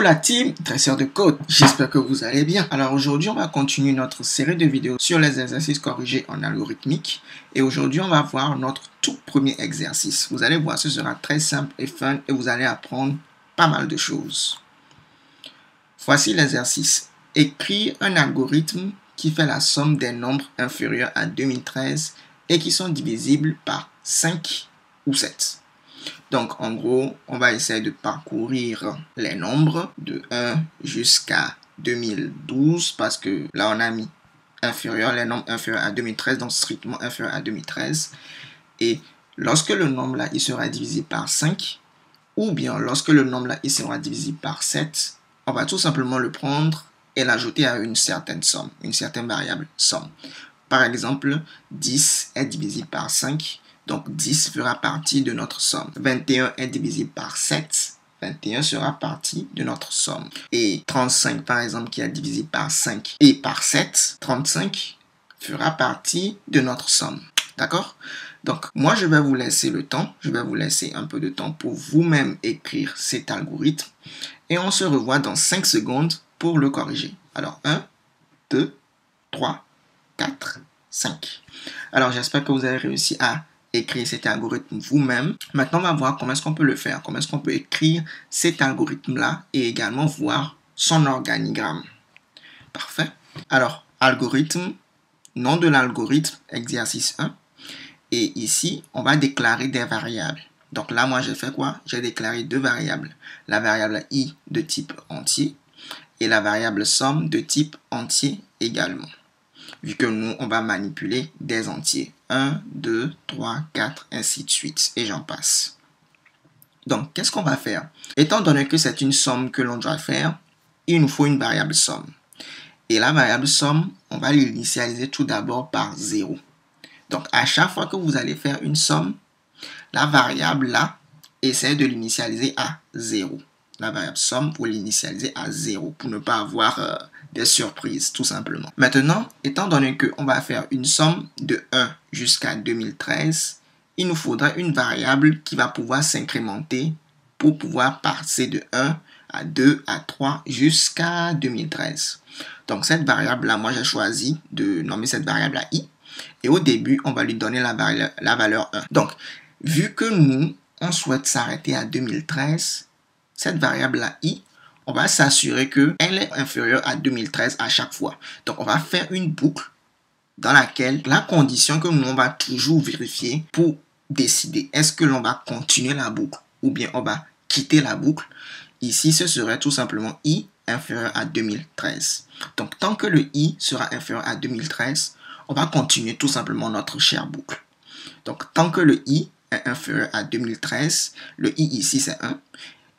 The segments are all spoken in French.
la team dresseur de code, j'espère que vous allez bien. Alors aujourd'hui on va continuer notre série de vidéos sur les exercices corrigés en algorithmique et aujourd'hui on va voir notre tout premier exercice. Vous allez voir, ce sera très simple et fun et vous allez apprendre pas mal de choses. Voici l'exercice. Écrire un algorithme qui fait la somme des nombres inférieurs à 2013 et qui sont divisibles par 5 ou 7. Donc, en gros, on va essayer de parcourir les nombres de 1 jusqu'à 2012 parce que là, on a mis inférieur, les nombres inférieurs à 2013, donc strictement inférieur à 2013. Et lorsque le nombre là, il sera divisé par 5, ou bien lorsque le nombre là, il sera divisé par 7, on va tout simplement le prendre et l'ajouter à une certaine somme, une certaine variable somme. Par exemple, 10 est divisé par 5. Donc, 10 fera partie de notre somme. 21 est divisé par 7. 21 sera partie de notre somme. Et 35, par exemple, qui est divisé par 5 et par 7, 35 fera partie de notre somme. D'accord? Donc, moi, je vais vous laisser le temps. Je vais vous laisser un peu de temps pour vous-même écrire cet algorithme. Et on se revoit dans 5 secondes pour le corriger. Alors, 1, 2, 3, 4, 5. Alors, j'espère que vous avez réussi à écrire cet algorithme vous-même. Maintenant, on va voir comment est-ce qu'on peut le faire, comment est-ce qu'on peut écrire cet algorithme-là et également voir son organigramme. Parfait. Alors, algorithme, nom de l'algorithme, exercice 1. Et ici, on va déclarer des variables. Donc là, moi, j'ai fait quoi? J'ai déclaré deux variables. La variable i de type entier et la variable somme de type entier également. Vu que nous, on va manipuler des entiers. 1, 2, 3, 4, ainsi de suite. Et j'en passe. Donc, qu'est-ce qu'on va faire? Étant donné que c'est une somme que l'on doit faire, il nous faut une variable somme. Et la variable somme, on va l'initialiser tout d'abord par 0. Donc, à chaque fois que vous allez faire une somme, la variable là, essayez de l'initialiser à 0. La variable somme, vous l'initialisez à 0 pour ne pas avoir des surprises, tout simplement. Maintenant, étant donné qu'on va faire une somme de 1 jusqu'à 2013, il nous faudra une variable qui va pouvoir s'incrémenter pour pouvoir passer de 1 à 2 à 3 jusqu'à 2013. Donc, cette variable-là, moi, j'ai choisi de nommer cette variable à i. Et au début, on va lui donner la valeur 1. Donc, vu que nous, on souhaite s'arrêter à 2013, cette variable-là, i, on va s'assurer qu'elle est inférieure à 2013 à chaque fois. Donc, on va faire une boucle dans laquelle la condition que nous, on va toujours vérifier pour décider est-ce que l'on va continuer la boucle ou bien on va quitter la boucle. Ici, ce serait tout simplement i inférieur à 2013. Donc, tant que le i sera inférieur à 2013, on va continuer tout simplement notre chère boucle. Donc, tant que le i est inférieur à 2013, le i ici c'est 1.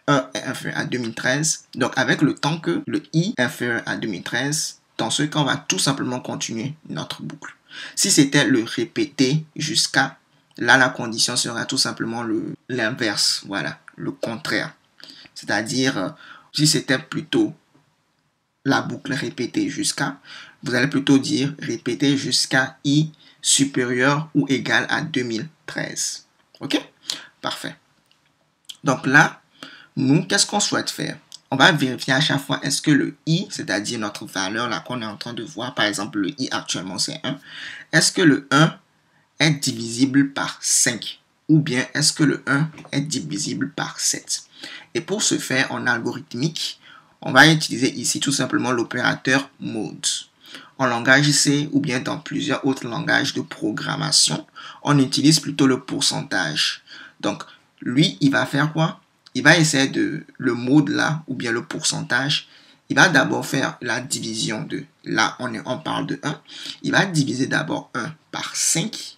1 est inférieur à 2013. Donc, avec le temps que le i est inférieur à 2013, dans ce cas, on va tout simplement continuer notre boucle. Si c'était le répéter jusqu'à, là, la condition sera tout simplement l'inverse, voilà, le contraire. C'est-à-dire, si c'était plutôt la boucle répétée jusqu'à, vous allez plutôt dire répéter jusqu'à i supérieur ou égal à 2013. OK? Parfait. Donc là, nous, qu'est-ce qu'on souhaite faire? On va vérifier à chaque fois est-ce que le i, c'est-à-dire notre valeur là qu'on est en train de voir, par exemple le i actuellement c'est 1, est-ce que le 1 est divisible par 5 ou bien est-ce que le 1 est divisible par 7? Et pour ce faire en algorithmique, on va utiliser ici tout simplement l'opérateur mode. En langage C ou bien dans plusieurs autres langages de programmation, on utilise plutôt le pourcentage. Donc, lui, il va faire quoi? Il va essayer le mode là, ou bien le pourcentage. Il va d'abord faire la division de, là, on parle de 1. Il va diviser d'abord 1 par 5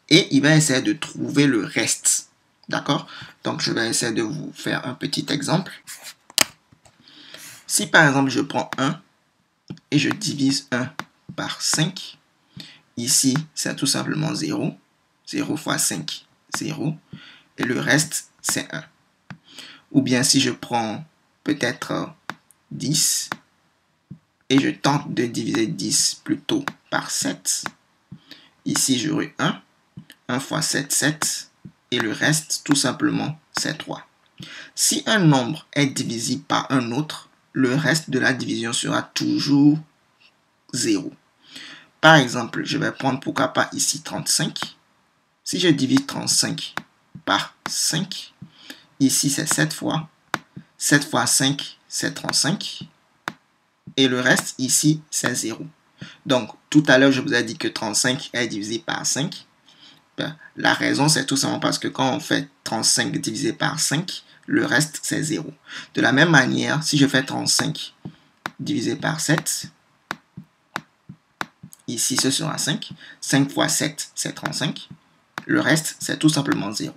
et il va essayer de trouver le reste. D'accord? Donc, je vais essayer de vous faire un petit exemple. Si par exemple, je prends 1 et je divise 1 par 5, ici, c'est tout simplement 0. 0 fois 5, 0. Et le reste, c'est 1. Ou bien si je prends peut-être 10 et je tente de diviser 10 plutôt par 7, ici j'aurai 1. 1 fois 7, 7. Et le reste, tout simplement, c'est 3. Si un nombre est divisible par un autre, le reste de la division sera toujours 0. Par exemple, je vais prendre pourquoi pas ici 35. Si je divise 35 par 5, ici c'est 7 fois. 7 fois 5, c'est 35. Et le reste ici, c'est 0. Donc, tout à l'heure, je vous ai dit que 35 est divisé par 5. La raison, c'est tout simplement parce que quand on fait 35 divisé par 5, le reste, c'est 0. De la même manière, si je fais 35 divisé par 7, ici, ce sera 5. 5 fois 7, c'est 35. Le reste, c'est tout simplement 0.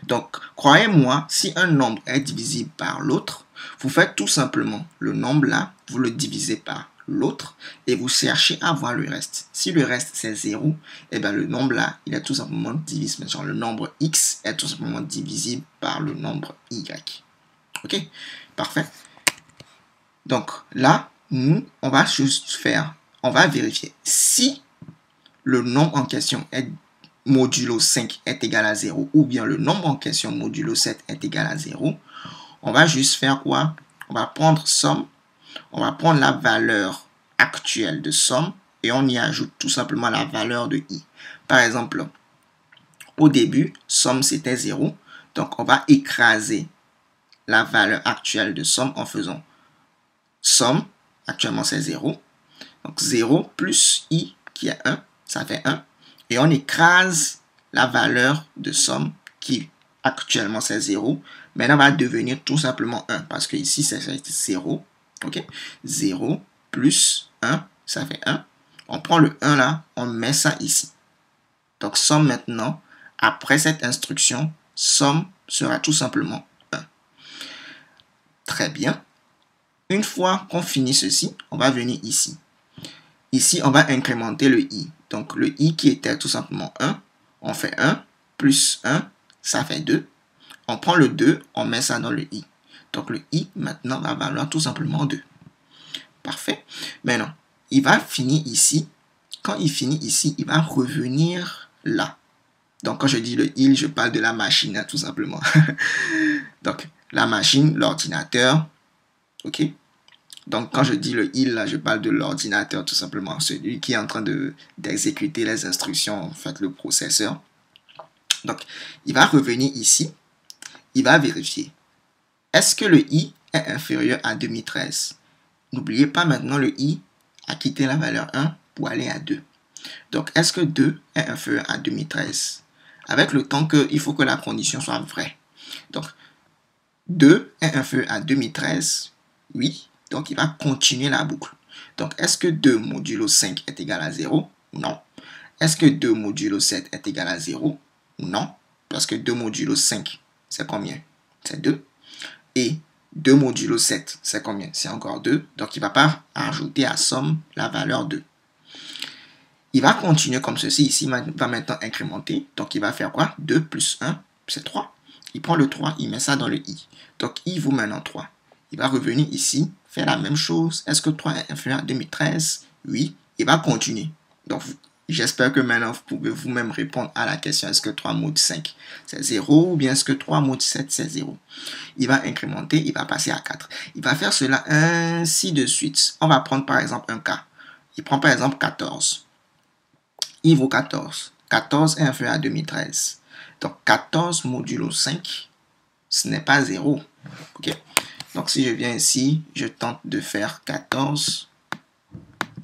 Donc, croyez-moi, si un nombre est divisible par l'autre, vous faites tout simplement le nombre là, vous le divisez par l'autre et vous cherchez à voir le reste. Si le reste c'est 0, et bien le nombre là, il est tout simplement divisible. Genre le nombre x est tout simplement divisible par le nombre y. Ok, parfait. Donc là, nous, on va juste faire, on va vérifier si le nombre en question est modulo 5 est égal à 0 ou bien le nombre en question modulo 7 est égal à 0. On va juste faire quoi? On va prendre somme. On va prendre la valeur actuelle de somme et on y ajoute tout simplement la valeur de i. Par exemple, au début, somme c'était 0. Donc, on va écraser la valeur actuelle de somme en faisant somme. Actuellement, c'est 0. Donc, 0 plus i qui est 1, ça fait 1. Et on écrase la valeur de somme qui actuellement c'est 0. Maintenant, va devenir tout simplement 1 parce que ici, c'est 0. Ok, 0 plus 1, ça fait 1. On prend le 1 là, on met ça ici. Donc, somme maintenant, après cette instruction, somme sera tout simplement 1. Très bien. Une fois qu'on finit ceci, on va venir ici. Ici, on va incrémenter le i. Donc, le i qui était tout simplement 1, on fait 1 plus 1, ça fait 2. On prend le 2, on met ça dans le i. Donc, le i, maintenant, va valoir tout simplement 2. Parfait. Maintenant, il va finir ici. Quand il finit ici, il va revenir là. Donc, quand je dis le il, je parle de la machine, hein, tout simplement. Donc, la machine, l'ordinateur. OK? Donc, quand je dis le il, là, je parle de l'ordinateur, tout simplement. Celui qui est en train d'exécuter les instructions, en fait, le processeur. Donc, il va revenir ici. Il va vérifier. Est-ce que le i est inférieur à 2013? N'oubliez pas maintenant le i a quitté la valeur 1 pour aller à 2. Donc, est-ce que 2 est inférieur à 2013? Avec le temps qu'il faut que la condition soit vraie. Donc, 2 est inférieur à 2013. Oui. Donc, il va continuer la boucle. Donc, est-ce que 2 modulo 5 est égal à 0? Non. Est-ce que 2 modulo 7 est égal à 0? Non. Parce que 2 modulo 5, c'est combien? C'est 2. Et 2 modulo 7, c'est combien? C'est encore 2. Donc, il ne va pas ajouter à somme la valeur 2. Il va continuer comme ceci. Ici, il va maintenant incrémenter. Donc, il va faire quoi? 2 plus 1, c'est 3. Il prend le 3, il met ça dans le i. Donc, i vaut maintenant 3. Il va revenir ici, faire la même chose. Est-ce que 3 est inférieur à 2013? Oui. Il va continuer. Donc, j'espère que maintenant, vous pouvez vous-même répondre à la question. Est-ce que 3 mod 5, c'est 0? Ou bien est-ce que 3 mod 7, c'est 0? Il va incrémenter, il va passer à 4. Il va faire cela ainsi de suite. On va prendre par exemple un cas. Il prend par exemple 14. I vaut 14. 14 est inférieur à 2013. Donc, 14 modulo 5, ce n'est pas 0. OK? Donc, si je viens ici, je tente de faire 14.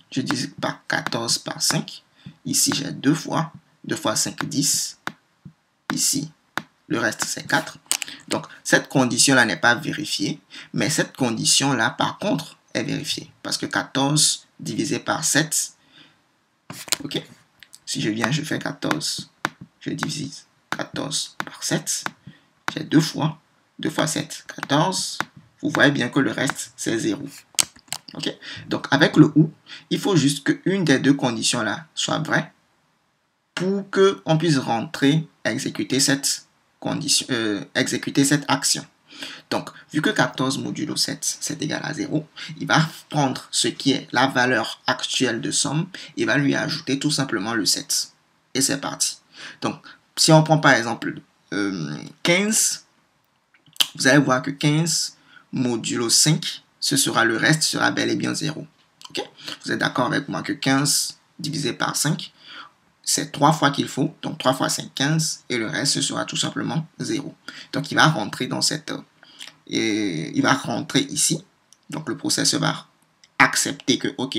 Je divise par 14 par 5. Ici, j'ai 2 fois. 2 fois 5, 10. Ici, le reste, c'est 4. Donc, cette condition-là n'est pas vérifiée. Mais cette condition-là, par contre, est vérifiée. Parce que 14 divisé par 7. OK? Si je viens, je fais 14. Je divise 14 par 7. J'ai 2 fois. 2 fois 7, 14. Vous voyez bien que le reste, c'est 0. OK? Donc, avec le ou, il faut juste qu'une des deux conditions-là soit vraie pour qu'on puisse rentrer et exécuter cette action. Donc, vu que 14 modulo 7, c'est égal à 0, il va prendre ce qui est la valeur actuelle de somme et va lui ajouter tout simplement le 7. Et c'est parti. Donc, si on prend par exemple 15, vous allez voir que 15 modulo 5, le reste sera bel et bien 0. Okay? Vous êtes d'accord avec moi que 15 divisé par 5, c'est 3 fois qu'il faut. Donc 3 fois 5, 15. Et le reste, ce sera tout simplement 0. Donc il va rentrer dans cette... il va rentrer ici. Donc le processeur va accepter que, ok,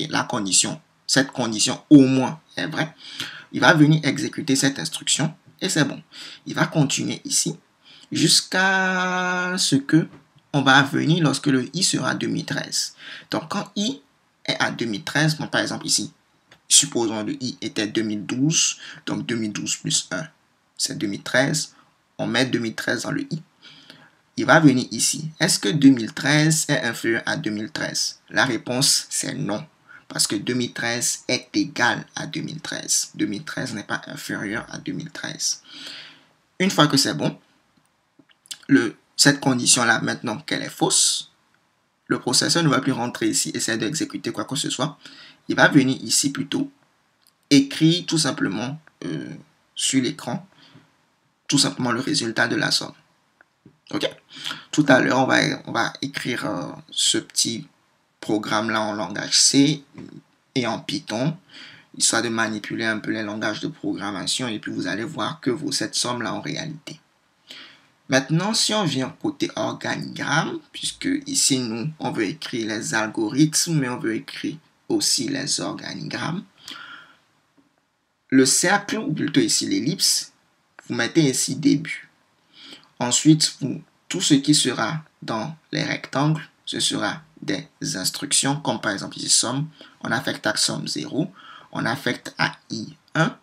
cette condition au moins est vraie. Il va venir exécuter cette instruction et c'est bon. Il va continuer ici jusqu'à ce que on va venir lorsque le i sera 2013. Donc quand i est à 2013, bon, par exemple ici, supposons le i était 2012, donc 2012 plus 1, c'est 2013. On met 2013 dans le i. Il va venir ici. Est-ce que 2013 est inférieur à 2013? La réponse, c'est non. Parce que 2013 est égal à 2013. 2013 n'est pas inférieur à 2013. Une fois que c'est bon, cette condition-là, maintenant qu'elle est fausse, le processeur ne va plus rentrer ici, essayer d'exécuter quoi que ce soit. Il va venir ici plutôt, écrire tout simplement sur l'écran, tout simplement le résultat de la somme. Ok. Tout à l'heure, on va écrire ce petit programme-là en langage C et en Python, histoire de manipuler un peu les langages de programmation, et puis vous allez voir que vaut cette somme-là en réalité. Maintenant, si on vient côté organigramme, puisque ici, nous, on veut écrire les algorithmes, mais on veut écrire aussi les organigrammes. Le cercle, ou plutôt ici l'ellipse, vous mettez ici début. Ensuite, tout ce qui sera dans les rectangles, ce sera des instructions, comme par exemple ici somme, on affecte à somme 0, on affecte à i 1.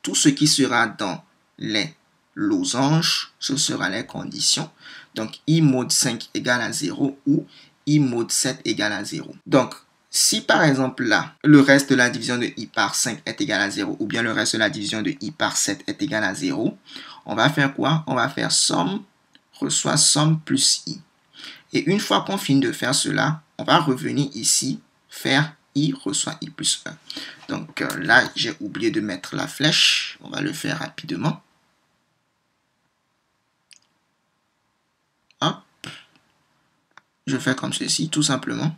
Tout ce qui sera dans les losanges, ce sera les conditions. Donc, i mod 5 égale à 0 ou i mod 7 égale à 0. Donc, si par exemple là, le reste de la division de i par 5 est égal à 0 ou bien le reste de la division de i par 7 est égal à 0, on va faire quoi? On va faire somme reçoit somme plus i. Et une fois qu'on finit de faire cela, on va revenir ici, faire i reçoit i plus 1. Donc là, j'ai oublié de mettre la flèche. On va le faire rapidement. Hop. Je fais comme ceci, tout simplement.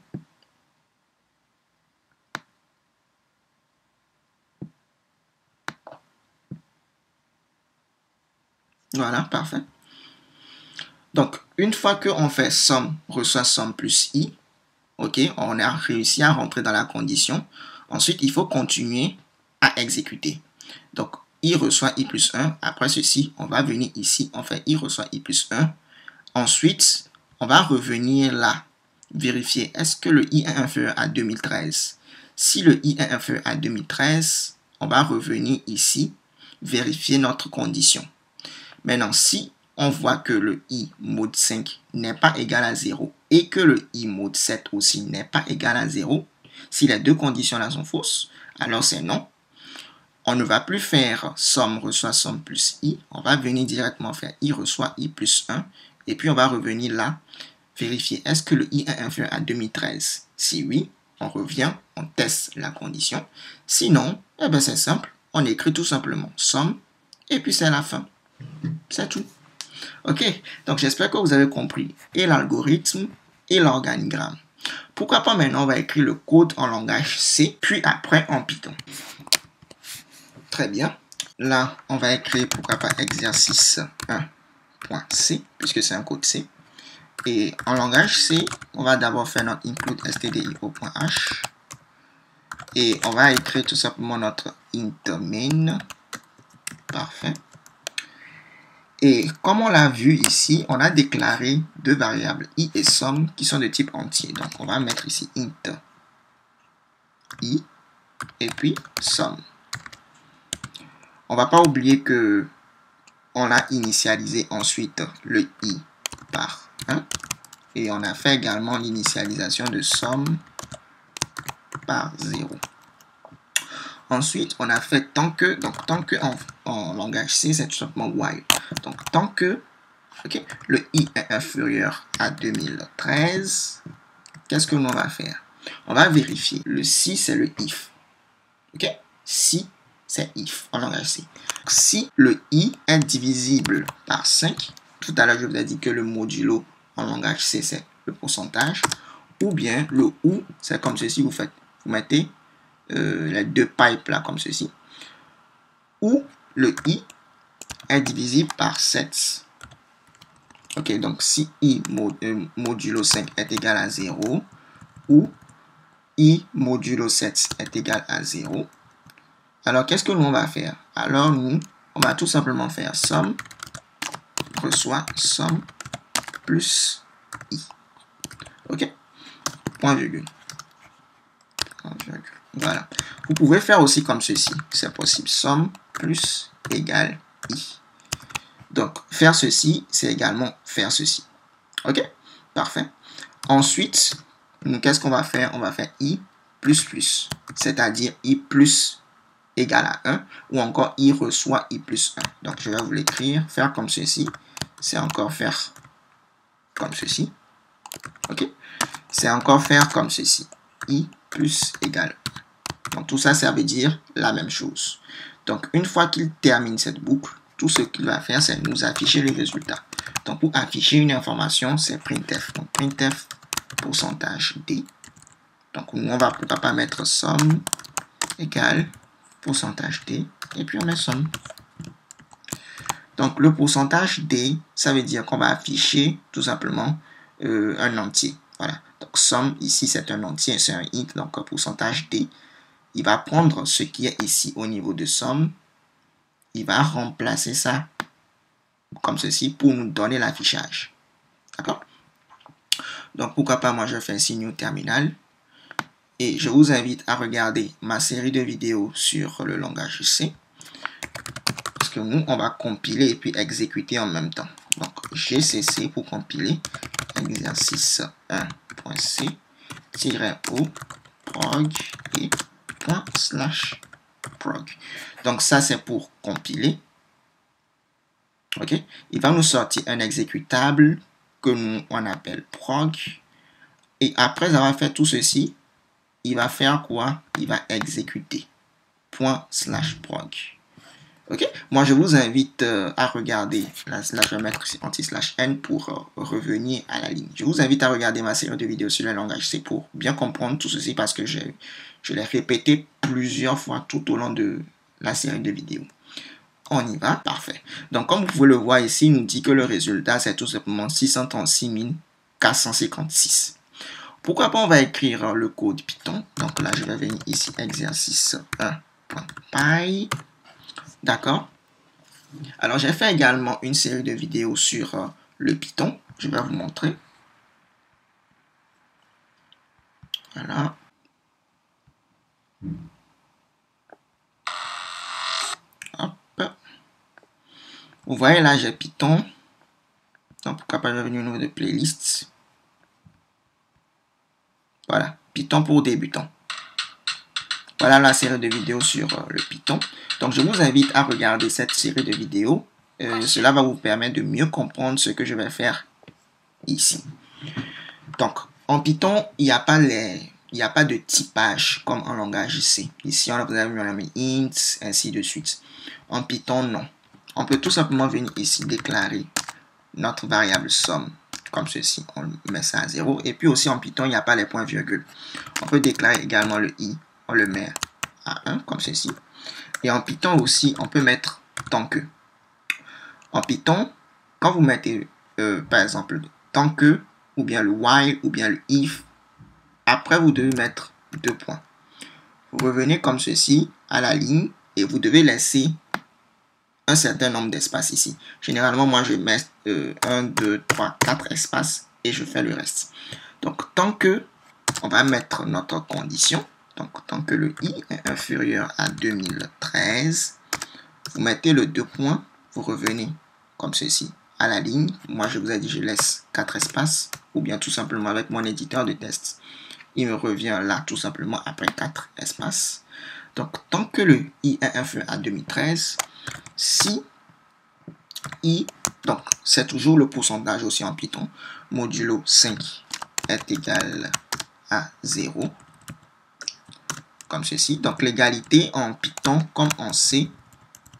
Voilà, parfait. Donc, une fois qu'on fait somme reçoit somme plus i, ok, on a réussi à rentrer dans la condition. Ensuite, il faut continuer à exécuter. Donc, i reçoit i plus 1. Après ceci, on va venir ici, on fait i reçoit i plus 1. Ensuite, on va revenir là, vérifier est-ce que le i est inférieur à 2013. Si le i est inférieur à 2013, on va revenir ici, vérifier notre condition. Maintenant, si on voit que le i mod 5 n'est pas égal à 0 et que le i mod 7 aussi n'est pas égal à 0, si les deux conditions-là sont fausses, alors c'est non. On ne va plus faire somme reçoit somme plus i, on va venir directement faire i reçoit i plus 1, et puis on va revenir là, vérifier est-ce que le i est inférieur à 2013. Si oui, on revient, on teste la condition. Sinon, eh ben c'est simple, on écrit tout simplement somme, et puis c'est la fin. C'est tout. Ok, donc j'espère que vous avez compris et l'algorithme et l'organigramme. Pourquoi pas maintenant on va écrire le code en langage C, puis après en Python. Très bien. Là, on va écrire pourquoi pas exercice 1.c, puisque c'est un code C. Et en langage C, on va d'abord faire notre include stdio.h. Et on va écrire tout simplement notre int main. Parfait. Et comme on l'a vu ici, on a déclaré deux variables i et somme qui sont de type entier. Donc on va mettre ici int i et puis somme. On ne va pas oublier que on a initialisé ensuite le i par 1 et on a fait également l'initialisation de somme par 0. Ensuite, on a fait tant que, donc tant que en langage C, c'est tout simplement while. Donc tant que le i est inférieur à 2013, qu'est-ce que l'on va faire? On va vérifier. Le si, c'est le if. Ok? Si, c'est if en langage C. Si le i est divisible par 5, tout à l'heure je vous ai dit que le modulo en langage C, c'est le pourcentage. ou bien le ou, c'est comme ceci, vous mettez les deux pipes là comme ceci, ou le i est divisible par 7. Ok, donc si i modulo 5 est égal à 0, ou i modulo 7 est égal à 0, alors qu'est-ce que nous on va faire? Alors nous, on va tout simplement faire somme reçoit somme plus i. Ok? Point virgule. Voilà. Vous pouvez faire aussi comme ceci. C'est possible. Somme plus égale i. Donc, faire ceci, c'est également faire ceci. Ok? Parfait. Ensuite, qu'est-ce qu'on va faire? On va faire i plus plus. C'est-à-dire i plus égale à 1. Ou encore i reçoit i plus 1. Donc, je vais vous l'écrire. Faire comme ceci. C'est encore faire comme ceci. Ok? C'est encore faire comme ceci. I plus égale 1. Donc, tout ça, ça veut dire la même chose. Donc, une fois qu'il termine cette boucle, tout ce qu'il va faire, c'est nous afficher le résultat. Donc, pour afficher une information, c'est printf. Donc, printf pourcentage d. Donc, nous, on va pourquoi pas mettre somme égale pourcentage d. Et puis, on met somme. Donc, le pourcentage d, ça veut dire qu'on va afficher tout simplement un entier. Voilà. Donc, somme, ici, c'est un entier, c'est un int. Donc, pourcentage d, il va prendre ce qui est ici au niveau de somme. Il va remplacer ça comme ceci pour nous donner l'affichage. D'accord? Donc, pourquoi pas, moi, je fais un signe au terminal. Et je vous invite à regarder ma série de vidéos sur le langage C. Parce que nous, on va compiler et puis exécuter en même temps. Donc, GCC pour compiler. Exercice 1.c-o prog et ./prog. Donc, ça, c'est pour compiler. OK? Il va nous sortir un exécutable que nous, on appelle prog. Et après avoir fait tout ceci, il va faire quoi? Il va exécuter. ./prog. Ok? Moi, je vous invite à regarder. Là, je vais mettre anti/n pour revenir à la ligne. Je vous invite à regarder ma série de vidéos sur le langage C pour bien comprendre tout ceci parce que je l'ai répété plusieurs fois tout au long de la série de vidéos. On y va, parfait. Donc, comme vous pouvez le voir ici, il nous dit que le résultat, c'est tout simplement 636 456. Pourquoi pas on va écrire le code Python. Donc là, je vais venir ici, exercice 1.py. D'accord? Alors, j'ai fait également une série de vidéos sur le Python. Je vais vous montrer. Voilà. Hop. Vous voyez là, j'ai Python. Donc, pourquoi pas je vais venir au niveau de playlist. Voilà, Python pour débutants. Voilà la série de vidéos sur le Python. Donc, je vous invite à regarder cette série de vidéos. Cela va vous permettre de mieux comprendre ce que je vais faire ici. Donc, en Python, il n'y a pas de typage comme en langage C. Ici, on a mis int, ainsi de suite. En Python, non. On peut tout simplement venir ici déclarer notre variable somme comme ceci. On met ça à 0. Et puis aussi en Python, il n'y a pas les points virgules. On peut déclarer également le i. On le met à 1 comme ceci. Et en Python aussi, on peut mettre tant que. En Python, quand vous mettez par exemple tant que, ou bien le while, ou bien le if, après vous devez mettre 2 points. Vous revenez comme ceci à la ligne et vous devez laisser un certain nombre d'espaces ici. Généralement, moi je mets 1, 2, 3, 4 espaces et je fais le reste. Donc tant que, on va mettre notre condition. Donc tant que le i est inférieur à 2013, vous mettez le 2 points, vous revenez comme ceci à la ligne. Moi, je vous ai dit, je laisse 4 espaces, ou bien tout simplement avec mon éditeur de test. Il me revient là, tout simplement, après 4 espaces. Donc, tant que le i est inférieur à 2013, si i, donc c'est toujours le pourcentage aussi en Python, modulo 5 est égal à 0, comme ceci. Donc, l'égalité en Python comme en C,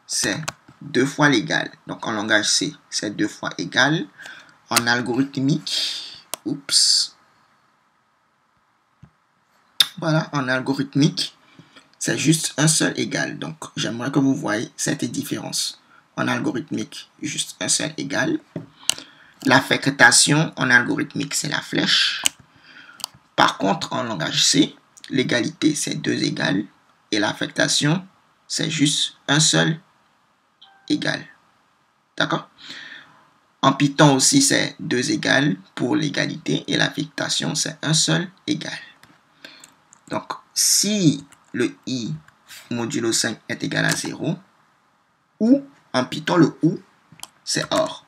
c'est 2 fois l'égal. Donc, en langage C, c'est 2 fois égal. En algorithmique, oups, Voilà, en algorithmique, c'est juste un seul égal. Donc, j'aimerais que vous voyez cette différence. En algorithmique, juste un seul égal. L'affectation en algorithmique, c'est la flèche. Par contre, en langage C, l'égalité, c'est 2 égales. Et l'affectation, c'est juste un seul égal. D'accord? En Python aussi, c'est 2 égales pour l'égalité. Et l'affectation, c'est un seul égal. Donc, si le i modulo 5 est égal à 0, ou en Python, le ou, c'est OR.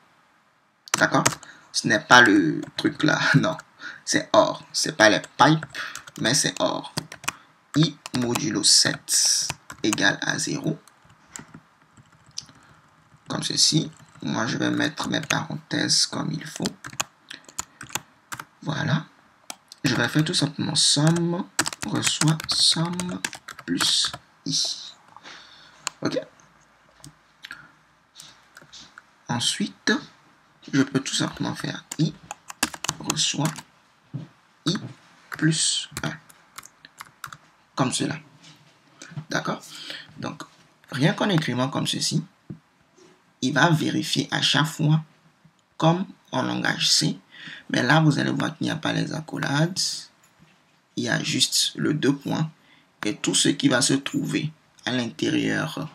D'accord? Ce n'est pas le truc là, non. C'est OR. Ce n'est pas les pipes, mais c'est OR. I modulo 7 égale à 0. Comme ceci. Moi, je vais mettre mes parenthèses comme il faut. Voilà. Je vais faire tout simplement somme reçoit somme plus i. Ok. Ensuite, je peux tout simplement faire i reçoit i plus 1. Comme cela. D'accord? Donc, rien qu'en écrivant comme ceci, il va vérifier à chaque fois comme en langage C. Mais là, vous allez voir qu'il n'y a pas les accolades. Il y a juste le 2 points. Et tout ce qui va se trouver à l'intérieur,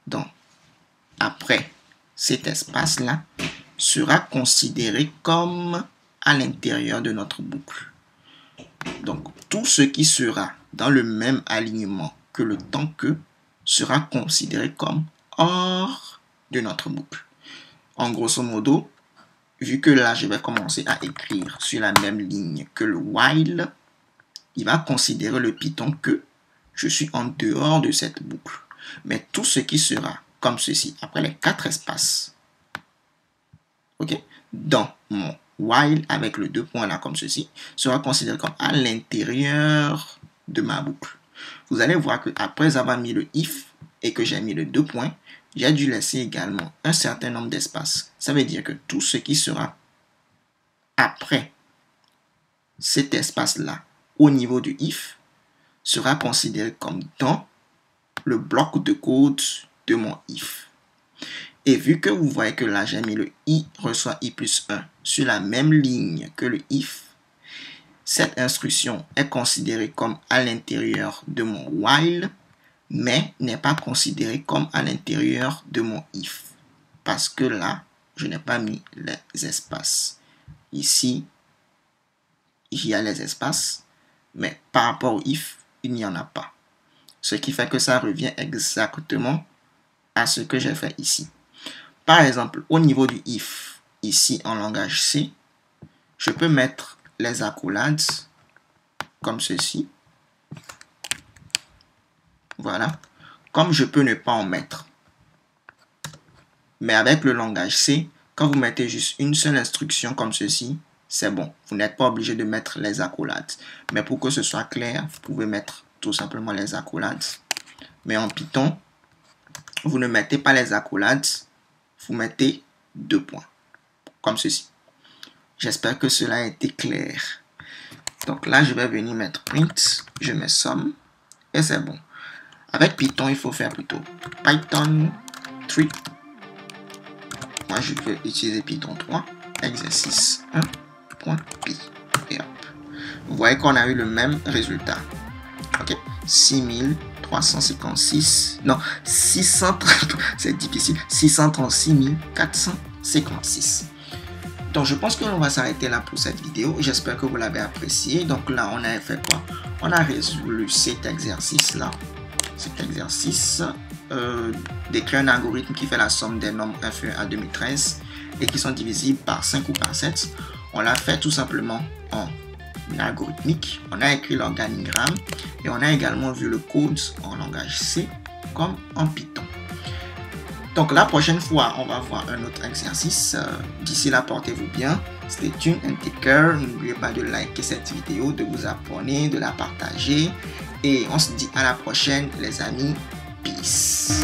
donc après cet espace-là, sera considéré comme à l'intérieur de notre boucle. Donc, tout ce qui sera dans le même alignement que le temps que sera considéré comme hors de notre boucle. En grosso modo, vu que là, je vais commencer à écrire sur la même ligne que le while, il va considérer le Python que je suis en dehors de cette boucle. Mais tout ce qui sera comme ceci, après les 4 espaces, ok, dans mon while avec le 2 points là comme ceci, sera considéré comme à l'intérieur de ma boucle. Vous allez voir que après avoir mis le if et que j'ai mis le 2 points, j'ai dû laisser également un certain nombre d'espaces. Ça veut dire que tout ce qui sera après cet espace-là au niveau du if sera considéré comme dans le bloc de code de mon if. Et vu que vous voyez que là, j'ai mis le i reçoit i plus 1 sur la même ligne que le if, cette instruction est considérée comme à l'intérieur de mon while, mais n'est pas considérée comme à l'intérieur de mon if. Parce que là, je n'ai pas mis les espaces. Ici, il y a les espaces, mais par rapport au if, il n'y en a pas. Ce qui fait que ça revient exactement à ce que j'ai fait ici. Par exemple, au niveau du if, ici en langage C, je peux mettre les accolades comme ceci. Voilà. Comme je peux ne pas en mettre. Mais avec le langage C, quand vous mettez juste une seule instruction comme ceci, c'est bon. Vous n'êtes pas obligé de mettre les accolades. Mais pour que ce soit clair, vous pouvez mettre tout simplement les accolades. Mais en Python, vous ne mettez pas les accolades, vous mettez 2 points. Comme ceci. J'espère que cela a été clair. Donc là, je vais venir mettre print, je mets somme, et c'est bon. Avec Python, il faut faire plutôt Python 3. Moi, je peux utiliser Python 3, exercice 1.py. Et hop. Vous voyez qu'on a eu le même résultat. Ok, 6356, non, 630, c'est difficile, 636 456. Donc, je pense que l'on va s'arrêter là pour cette vidéo. J'espère que vous l'avez apprécié. Donc là, on a fait quoi? On a résolu cet exercice-là. Cet exercice d'écrire un algorithme qui fait la somme des nombres inférieurs à 2013 et qui sont divisibles par 5 ou par 7. On l'a fait tout simplement en algorithmique. On a écrit l'organigramme et on a également vu le code en langage C comme en Python. Donc la prochaine fois, on va voir un autre exercice. D'ici là, portez-vous bien. Stay tuned and take care. N'oubliez pas de liker cette vidéo, de vous abonner, de la partager. Et on se dit à la prochaine, les amis. Peace.